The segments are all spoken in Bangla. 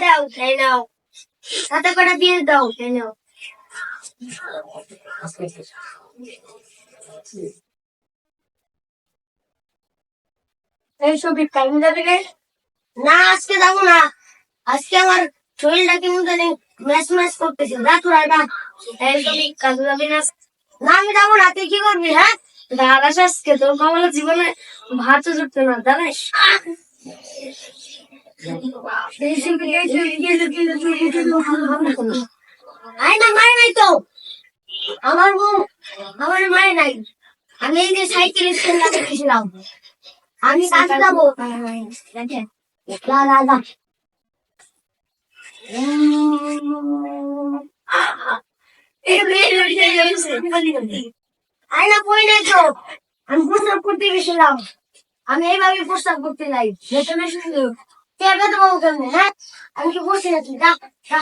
দাও, খেয়ে নাও। সাথে কটা দিয়ে দাও, খেয়ে নাও। এই সবই কাজে যাবে রে? না, আজকে যাবো না। আজকে আমার শরীরটা কেমন জানি ম্যাচ ম্যাচ করতেছে। যা তোরা যা। এই সবই কাজে যাবি না? না, আমি যাবো না। তুই কি করবি? হ্যাঁ, দাদাস আজকে তোর কমলের জীবনে ভাত জুটবে না, জানিস? আয় না, মারে নাই তো। আমার বউ আমার মারে নাই। আমি এই যে সাইকেল স্ট্যান্ড লাগাইছিলাম। আমি কাজে যাবো। যা যা যা। আয় না, বই নাই তো। আমি প্রস্তাব করতে গেছিলাম। আমি এইভাবে প্রস্তাব করতে যাই। বেতনের শুধু কে বেতন পাবো কেমনে? হ্যাঁ, আমি কি বসে আছি? যা যা।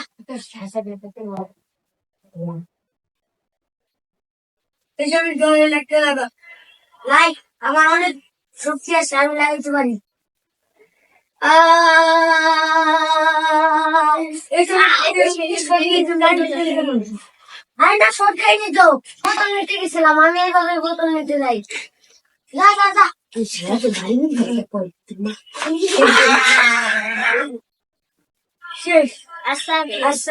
এইসবের জন্য লাগতে লাগা লাইক আমার অনেক শক্তি আছে, আমি লাগাইতে পারি। আরে না, শর্ট খাইনি তো। বোতল নিতে গেছিলাম, আমি এইভাবে বোতল নিতে যাই। যা যা যা। শেষ। আচ্ছা আচ্ছা।